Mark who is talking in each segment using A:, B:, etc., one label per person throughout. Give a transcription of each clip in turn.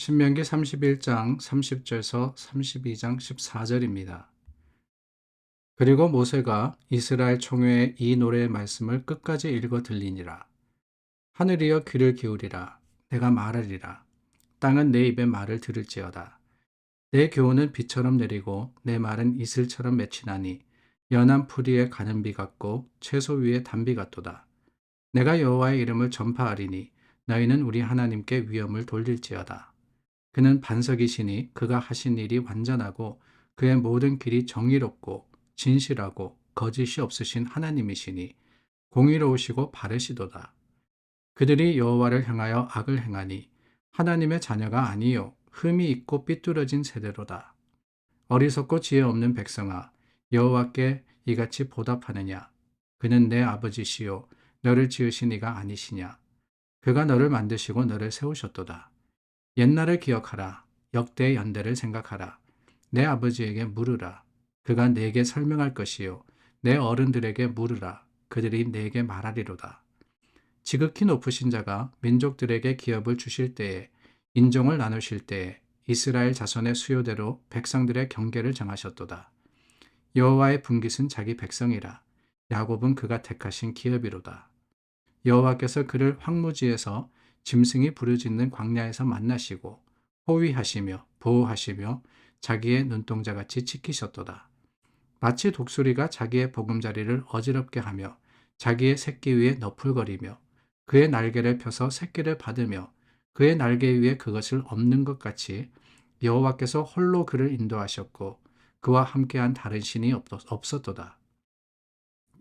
A: 신명기 31장 30절에서 32장 14절입니다. 그리고 모세가 이스라엘 총회에 이 노래의 말씀을 끝까지 읽어 들리니라. 하늘이여 귀를 기울이라. 내가 말하리라. 땅은 내 입의 말을 들을지어다. 내 교훈은 비처럼 내리고 내 말은 이슬처럼 맺히나니 연한 풀 위에 가는 비 같고 채소 위에 단비 같도다. 내가 여호와의 이름을 전파하리니 너희는 우리 하나님께 위엄을 돌릴지어다. 그는 반석이시니 그가 하신 일이 완전하고 그의 모든 길이 정의롭고 진실하고 거짓이 없으신 하나님이시니 공의로우시고 바르시도다. 그들이 여호와를 향하여 악을 행하니 하나님의 자녀가 아니요 흠이 있고 삐뚤어진 세대로다. 어리석고 지혜 없는 백성아, 여호와께 이같이 보답하느냐? 그는 내 아버지시요 너를 지으신 이가 아니시냐? 그가 너를 만드시고 너를 세우셨도다. 옛날을 기억하라. 역대의 연대를 생각하라. 내 아버지에게 물으라. 그가 내게 설명할 것이요 내 어른들에게 물으라. 그들이 내게 말하리로다. 지극히 높으신 자가 민족들에게 기업을 주실 때에 인종을 나누실 때에 이스라엘 자손의 수요대로 백성들의 경계를 정하셨도다. 여호와의 분깃은 자기 백성이라. 야곱은 그가 택하신 기업이로다. 여호와께서 그를 황무지에서 짐승이 부르짖는 광야에서 만나시고 호위하시며 보호하시며 자기의 눈동자같이 지키셨도다. 마치 독수리가 자기의 보금자리를 어지럽게 하며 자기의 새끼 위에 너풀거리며 그의 날개를 펴서 새끼를 받으며 그의 날개 위에 그것을 엎는 것 같이 여호와께서 홀로 그를 인도하셨고 그와 함께한 다른 신이 없었도다.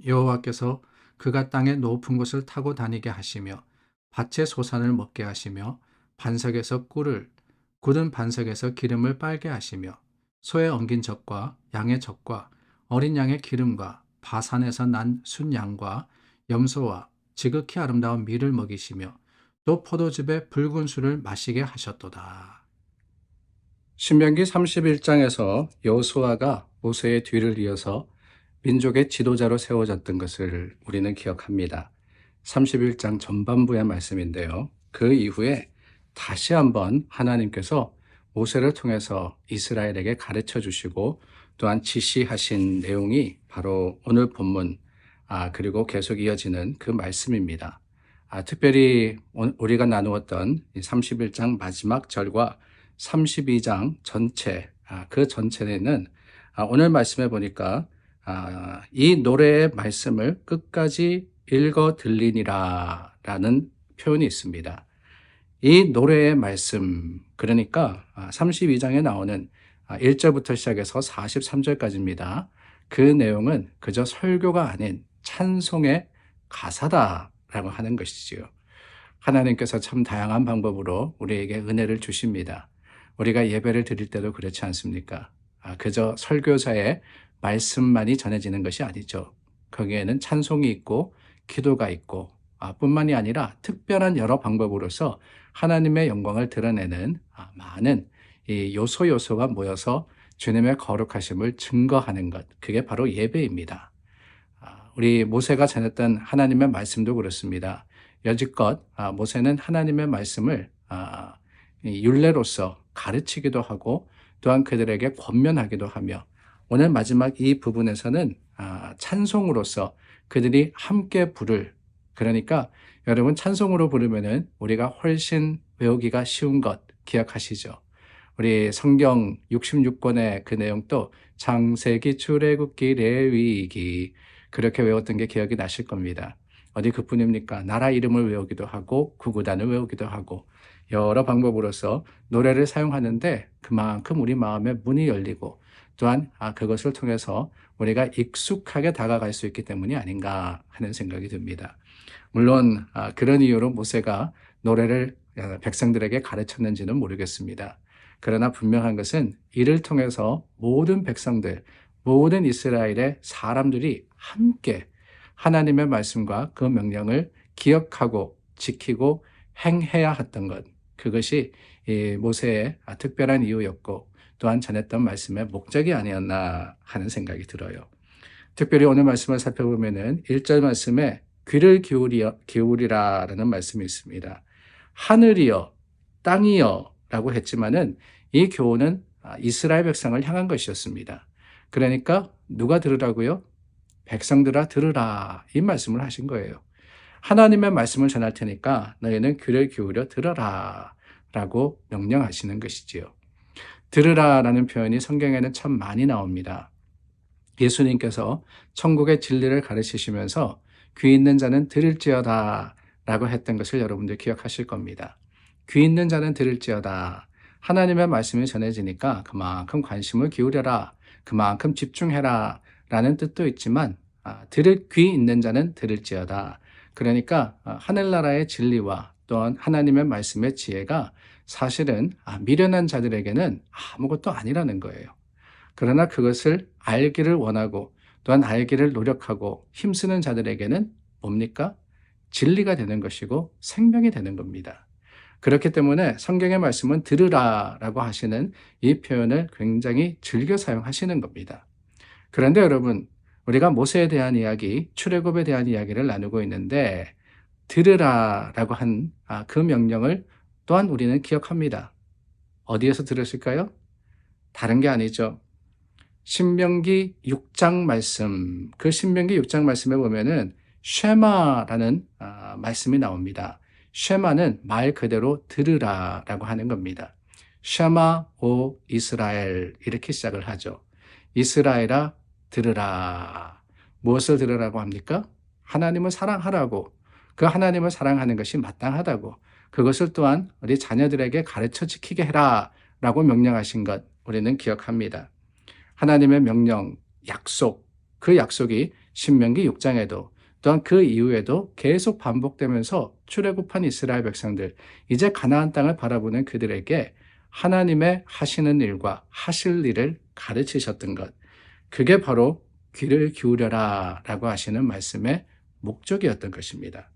A: 여호와께서 그가 땅의 높은 곳을 타고 다니게 하시며 밭의 소산을 먹게 하시며 반석에서 꿀을 굳은 반석에서 기름을 빨게 하시며 소의 엉긴 젖과 양의 젖과 어린 양의 기름과 바산에서 난 순양과 염소와 지극히 아름다운 밀을 먹이시며 또 포도즙의 붉은 술을 마시게 하셨도다. 신명기 31장에서 여호수아가 모세의 뒤를 이어서 민족의 지도자로 세워졌던 것을 우리는 기억합니다. 31장 전반부의 말씀인데요. 그 이후에 다시 한번 하나님께서 모세를 통해서 이스라엘에게 가르쳐 주시고 또한 지시하신 내용이 바로 오늘 본문 그리고 계속 이어지는 그 말씀입니다. 특별히 우리가 나누었던 31장 마지막 절과 32장 전체, 그 전체는 오늘 말씀해 보니까 이 노래의 말씀을 끝까지 읽어 들리니라 라는 표현이 있습니다. 이 노래의 말씀, 그러니까 32장에 나오는 1절부터 시작해서 43절까지입니다. 그 내용은 그저 설교가 아닌 찬송의 가사다라고 하는 것이지요. 하나님께서 참 다양한 방법으로 우리에게 은혜를 주십니다. 우리가 예배를 드릴 때도 그렇지 않습니까? 그저 설교자의 말씀만이 전해지는 것이 아니죠. 거기에는 찬송이 있고 기도가 있고 뿐만이 아니라 특별한 여러 방법으로서 하나님의 영광을 드러내는 많은 이 요소가 모여서 주님의 거룩하심을 증거하는 것, 그게 바로 예배입니다. 우리 모세가 전했던 하나님의 말씀도 그렇습니다. 여지껏 모세는 하나님의 말씀을 율례로서 가르치기도 하고 또한 그들에게 권면하기도 하며 오늘 마지막 이 부분에서는 찬송으로서 그들이 함께 부를, 그러니까 여러분 찬송으로 부르면은 우리가 훨씬 외우기가 쉬운 것 기억하시죠? 우리 성경 66권의 그 내용도 창세기, 출애굽기, 레위기 그렇게 외웠던 게 기억이 나실 겁니다. 어디 그뿐입니까? 나라 이름을 외우기도 하고 구구단을 외우기도 하고 여러 방법으로서 노래를 사용하는데 그만큼 우리 마음의 문이 열리고 또한 그것을 통해서 우리가 익숙하게 다가갈 수 있기 때문이 아닌가 하는 생각이 듭니다. 물론 그런 이유로 모세가 노래를 백성들에게 가르쳤는지는 모르겠습니다. 그러나 분명한 것은 이를 통해서 모든 백성들, 모든 이스라엘의 사람들이 함께 하나님의 말씀과 그 명령을 기억하고 지키고 행해야 했던 것, 그것이 모세의 특별한 이유였고 또한 전했던 말씀의 목적이 아니었나 하는 생각이 들어요. 특별히 오늘 말씀을 살펴보면은 1절 말씀에 귀를 기울이라라는 말씀이 있습니다. 하늘이여, 땅이여 라고 했지만은 이 교훈은 이스라엘 백성을 향한 것이었습니다. 그러니까 누가 들으라고요? 백성들아 들으라 이 말씀을 하신 거예요. 하나님의 말씀을 전할 테니까 너희는 귀를 기울여 들어라 라고 명령하시는 것이지요. 들으라라는 표현이 성경에는 참 많이 나옵니다. 예수님께서 천국의 진리를 가르치시면서 귀 있는 자는 들을지어다 라고 했던 것을 여러분들 기억하실 겁니다. 귀 있는 자는 들을지어다. 하나님의 말씀이 전해지니까 그만큼 관심을 기울여라. 그만큼 집중해라. 라는 뜻도 있지만 들을 귀 있는 자는 들을지어다. 그러니까 하늘나라의 진리와 또한 하나님의 말씀의 지혜가 사실은 미련한 자들에게는 아무것도 아니라는 거예요. 그러나 그것을 알기를 원하고 또한 알기를 노력하고 힘쓰는 자들에게는 뭡니까? 진리가 되는 것이고 생명이 되는 겁니다. 그렇기 때문에 성경의 말씀은 들으라 라고 하시는 이 표현을 굉장히 즐겨 사용하시는 겁니다. 그런데 여러분, 우리가 모세에 대한 이야기, 출애굽에 대한 이야기를 나누고 있는데 들으라 라고 한 그 명령을 또한 우리는 기억합니다. 어디에서 들었을까요? 다른 게 아니죠. 신명기 6장 말씀, 그 신명기 6장 말씀에 보면은 쉐마라는 말씀이 나옵니다. 쉐마는 말 그대로 들으라 라고 하는 겁니다. 쉐마 오 이스라엘 이렇게 시작을 하죠. 이스라엘아 들으라. 무엇을 들으라고 합니까? 하나님을 사랑하라고. 그 하나님을 사랑하는 것이 마땅하다고. 그것을 또한 우리 자녀들에게 가르쳐 지키게 해라 라고 명령하신 것 우리는 기억합니다. 하나님의 명령, 약속, 그 약속이 신명기 6장에도 또한 그 이후에도 계속 반복되면서 출애굽한 이스라엘 백성들, 이제 가나안 땅을 바라보는 그들에게 하나님의 하시는 일과 하실 일을 가르치셨던 것, 그게 바로 귀를 기울여라 라고 하시는 말씀의 목적이었던 것입니다.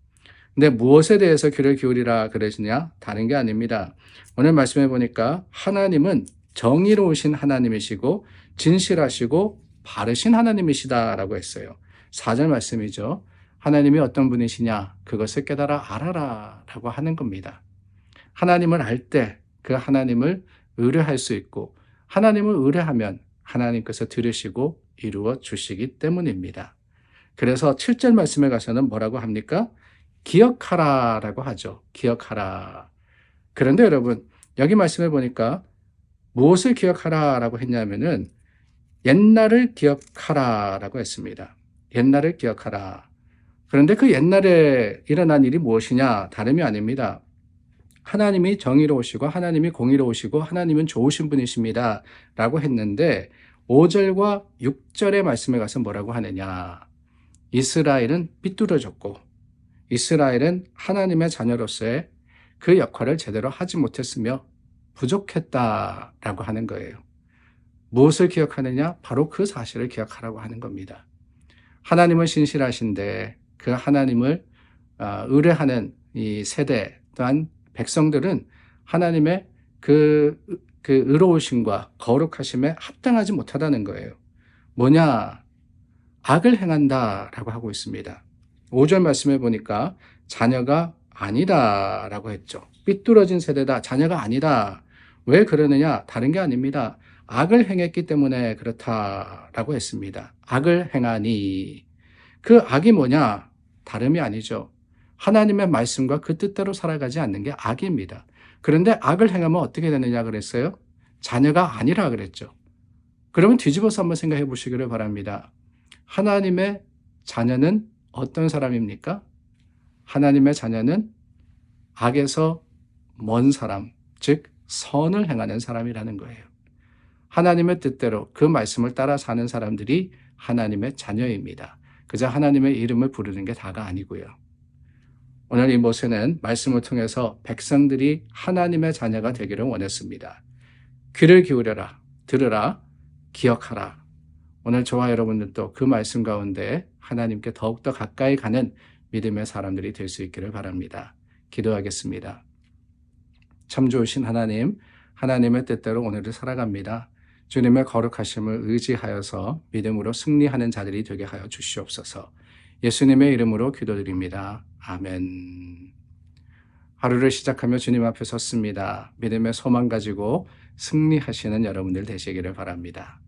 A: 근데 무엇에 대해서 귀를 기울이라 그러시냐? 다른 게 아닙니다. 오늘 말씀해 보니까 하나님은 정의로우신 하나님이시고 진실하시고 바르신 하나님이시다라고 했어요. 4절 말씀이죠. 하나님이 어떤 분이시냐? 그것을 깨달아 알아라 라고 하는 겁니다. 하나님을 알 때 그 하나님을 의뢰할 수 있고 하나님을 의뢰하면 하나님께서 들으시고 이루어 주시기 때문입니다. 그래서 7절 말씀에 가서는 뭐라고 합니까? 기억하라 라고 하죠. 기억하라. 그런데 여러분, 여기 말씀해 보니까 무엇을 기억하라 라고 했냐면은 옛날을 기억하라 라고 했습니다. 옛날을 기억하라. 그런데 그 옛날에 일어난 일이 무엇이냐? 다름이 아닙니다. 하나님이 정의로우시고 하나님이 공의로우시고 하나님은 좋으신 분이십니다 라고 했는데 5절과 6절의 말씀에 가서 뭐라고 하느냐? 이스라엘은 삐뚤어졌고 이스라엘은 하나님의 자녀로서의 그 역할을 제대로 하지 못했으며 부족했다라고 하는 거예요. 무엇을 기억하느냐? 바로 그 사실을 기억하라고 하는 겁니다. 하나님은 신실하신데 그 하나님을 의뢰하는 이 세대 또한 백성들은 하나님의 그 의로우심과 거룩하심에 합당하지 못하다는 거예요. 뭐냐? 악을 행한다라고 하고 있습니다. 5절 말씀해 보니까 자녀가 아니다라고 했죠. 삐뚤어진 세대다. 자녀가 아니다. 왜 그러느냐? 다른 게 아닙니다. 악을 행했기 때문에 그렇다라고 했습니다. 악을 행하니. 그 악이 뭐냐? 다름이 아니죠. 하나님의 말씀과 그 뜻대로 살아가지 않는 게 악입니다. 그런데 악을 행하면 어떻게 되느냐 그랬어요? 자녀가 아니라 그랬죠. 그러면 뒤집어서 한번 생각해 보시기를 바랍니다. 하나님의 자녀는 어떤 사람입니까? 하나님의 자녀는 악에서 먼 사람, 즉 선을 행하는 사람이라는 거예요. 하나님의 뜻대로 그 말씀을 따라 사는 사람들이 하나님의 자녀입니다. 그저 하나님의 이름을 부르는 게 다가 아니고요. 오늘 이 모세는 말씀을 통해서 백성들이 하나님의 자녀가 되기를 원했습니다. 귀를 기울여라, 들으라, 기억하라. 오늘 저와 여러분들도 그 말씀 가운데 하나님께 더욱더 가까이 가는 믿음의 사람들이 될 수 있기를 바랍니다. 기도하겠습니다. 참 좋으신 하나님, 하나님의 뜻대로 오늘을 살아갑니다. 주님의 거룩하심을 의지하여서 믿음으로 승리하는 자들이 되게 하여 주시옵소서. 예수님의 이름으로 기도드립니다. 아멘. 하루를 시작하며 주님 앞에 섰습니다. 믿음의 소망 가지고 승리하시는 여러분들 되시기를 바랍니다.